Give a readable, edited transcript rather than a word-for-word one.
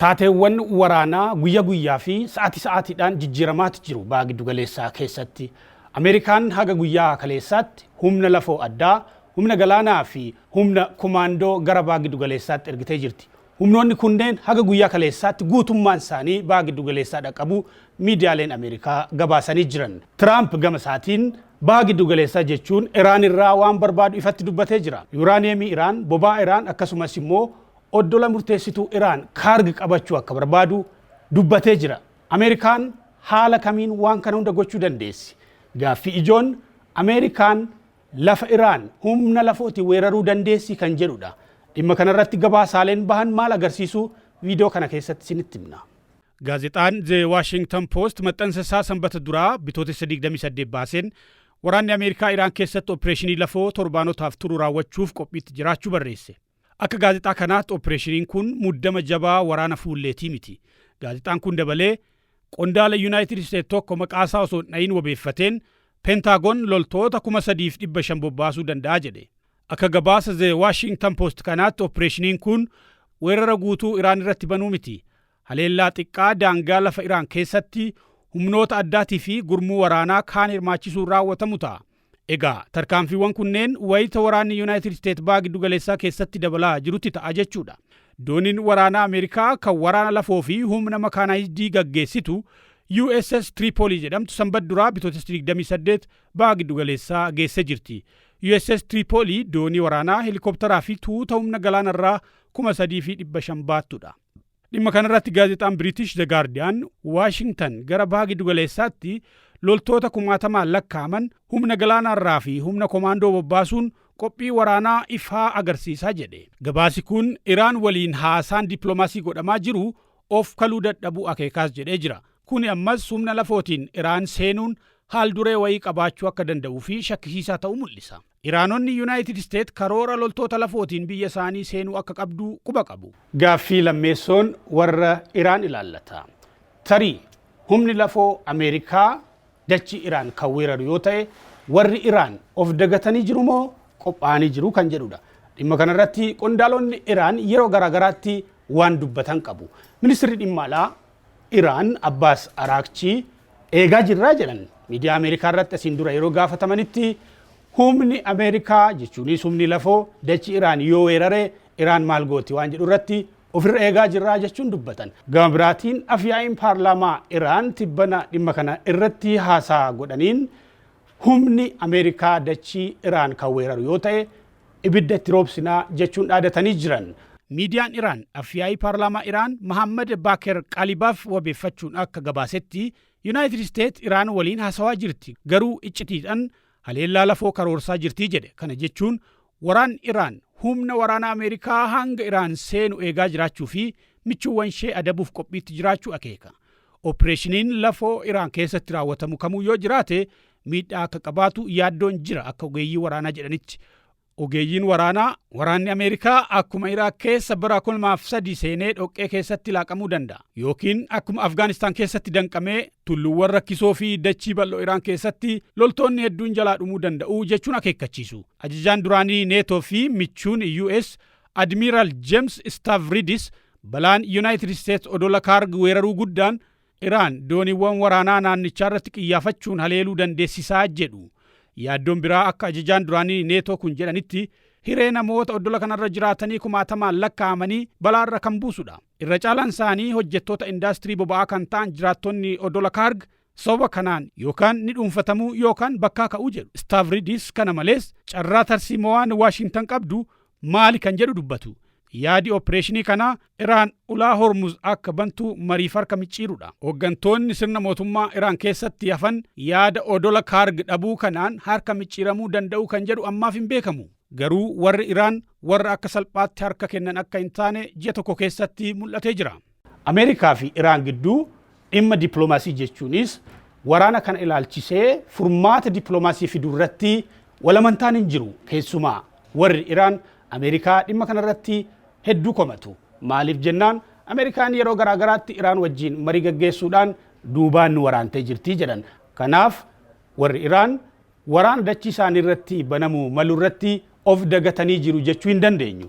Taateewwan waraanaa guyyaa guyyaa fi sa'aatiidhaan jijjiiramaatti jiru baha giddu galeessaa keessatti. Ameerikaan haga guyyaa kaleessaatti humna lafoo addaa, humna galaanaa fi humna komaandoo gara baha giddu galeessaatti ergitee jirti. Humnoonni kunneen haga guyyaa kaleessaatti guutummaan isaanii baha giddu galeessaa dhaqqabu miidiyaaleen Ameerikaa gabaasanii jiran. Tiraamp gama isaatiin baha giddu galeessaa jechuun Iraan irraa waan barbaadu ifatti dubbatee jira. Yuuraaniyeemii Iraan, boba'aa Iraan akkasumas immoo oddola murteessituu Iraan kaargi qabachuu akka barbaadu dubbatee jira. Ameerikaan haala kamiin waan kana hunda gochuu dandeessi? Gaaffii ijoon Ameerikaan lafa Iraan humna lafootii weeraruu dandeessi kan jedhudha. Dhimma kanarratti gabaasaaleen bahan maal agarsiisu viidiyoo kana keessatti isinitti himna. Gaazexaan The Washington Post maxxansa isaa sanbata duraa bitootessa 28 baaseen waraanni Ameerikaa Iraan keessatti opereeshinii lafoo torbaanotaaf turu raawwachuuf qophiitti jiraachuu barreesse. Akka gaazexaa kanaatti opereeshiniin kun muddama jabaa waraana fuulleetii miti. Gaazexaan kun dabalee qondaala United States tokko maqaasaa osoo dhayin wabeeffateen Pentagon loltoota 3,500 bobbaasuu danda'a jedhe. Akka gabaasa The Washington Post kanaatti opereeshiniin kun weerara guutuu Iraan irratti banuu miti. Haleellaa xiqqaa daangaa lafa Iraan keessatti humnoota addaatii fi gurmuu waraanaa kaan hirmaachisuun raawwatamu ta'a. Egaa tarkaanfiiwwan kunneen wayita waraanni United States baha giddu galeessaa keessatti dabalaa jirutti ta'a jechuudha. Dooniin waraanaa Ameerikaa kan waraana lafoo fi humna makaanaayizii gaggeessitu USS Tripoli jedhamtu sanbata duraa bitootessa 28 baha giddu galeessaa geessee jirti. USS Tripoli doonii waraanaa helikopteraa fi tuuta humna galaanarraa 3,500 baattudha. Dhimma kanarratti gaazexaan British The Guardian Washington gara baha giddu galeessaatti loltoota 1,000 lakkaa'aman humna galaanarraa fi humna komaandoo bobbaasuun qophii waraanaa ifaa agarsiisaa jedhe. Gabaasi kun Iraan waliin haasaan dippiloomaasii godhamaa jiru of kaluu dadhabuu akeekaas jedhee jira. Kuni ammas humna lafootiin Iraan seenuun haal duree wayii qabaachuu akka danda'uu fi shakkisiisaa ta'uu mul'isa. Iraanonni United States karoora loltoota lafootiin biyya isaanii seenuu akka qabdu quba qabu. Gaaffii lammeessoon warra Iraan ilaallata. Tarii humni lafoo Ameerikaa dachii Iraan kan weeraru yoo ta'e warri Iraan of dagatanii jiru moo qophaa'anii jiru kan jedhudha. Dhimma kanarratti qondaalonni Iraan yeroo garaagaraatti waan dubbatan qabu. Ministeerri dhimma alaa Iraan Abbaas Araakchii eegaa jirraa jedhan miidiyaa Ameerikaa irratti asiin dura yeroo gaafatamanitti humni Ameerikaa jechuunis humni lafoo dachii Iraan yoo weerare Iraan maal gooti waan jedhu irratti ofirra eegaa jirraa jechuun dubbatan. Gama biraatiin afyaa'iin paarlaamaa Iraan tibbana dhimma kana irratti haasaa godhaniin humni Ameerikaa dachii Iraan kan weeraru yoo ta'e ibidda itti roobsinaa jechuun dhaadatanii jiran. Miidiyaan Iraan afyaa'ii paarlaamaa Iraan Mohammad Baaker Qalibaaf wabeeffachuun akka gabaasetti United States Iraan waliin haasawaa jirti garuu iccitiidhaan haleellaa lafoo karoorsaa jirtii jedhe. Kana jechuun waraan Iraan humna waraana Ameerikaa hanga Iraan seenu eegaa jiraachuu fi michuuwwan ishee adabuuf qophiitti jiraachuu akeeka. Opereeshiniin lafoo Iraan keessatti raawwatamu kamuu yoo jiraate miidhaa akka qabaatu yaaddoon jira akka ogeeyyii waraanaa jedhanitti. Ogeeyyiin waraanni Ameerikaa akkuma Iraaq keessa bara 2003 seenee dhoqqee keessatti laaqamuu danda'a. Yookiin akkuma Afgaanistaan keessatti danqamee tulluuwwan rakkisoo fi dachii bal'oo Iraan keessatti loltoonni hedduun jalaa dhumuu danda'u jechuun akeekkachiisu. Ajajaan duraanii neetoo fi michuun US Admiral James Stavridis balaan United States odola kaargi weeraruu guddaan Iraan dooniiwwan waraanaa naannichaa irratti qiyyaafachuun haleeluu dandeessisaa jedhu. Yaaddoon biraa akka ajajaan duraanii neetoo kun jedhanitti hiree namoota odola kanarra jiraatanii 1,000 lakkaa'amanii balaarra kan buusudha. Irra caalaan isaanii hojjettoota indaastirii boba'aa kan ta'an jiraattonni odola kaarg sababa kanaan yookaan ni dhuunfatamuu yookaan bakkaa ka'uu jedhu. Stavridis kana malees carraa tarsiimawaan Washington qabdu maali kan jedhu dubbatu. Yaadi opereeshinii kana Iraan ulaa Hormuz akka bantu mariif harka micciirudha. Hooggantoonni sirna mootummaa Iraan keessatti hafan yaada odola kaarg dhabuu kanaan harka micciiramuu danda'u kan jedhu ammaaf hin beekamu. Garuu warri Iraan warra akka salphaatti harka kennan akka hin taane ji'a tokko keessatti mul'atee jira. Ameerikaa fi Iraan gidduu dhimma dippiloomaasii jechuunis waraana kana ilaalchisee furmaata dippiloomaasii fiduu irratti walamantaan hin jiru. Keessumaa warri Iraan Ameerikaa dhimma kanarratti hedduu komatu. Maaliif jennaan Ameerikaan yeroo garaagaraatti Iraan wajjin marii gaggeessuudhaan duubaan nu waraantee jirti jedhan. Kanaaf warri Iraan waraana dachii isaanii irratti banamuu malu irratti of dagatanii jiru jechuu hin dandeenyu.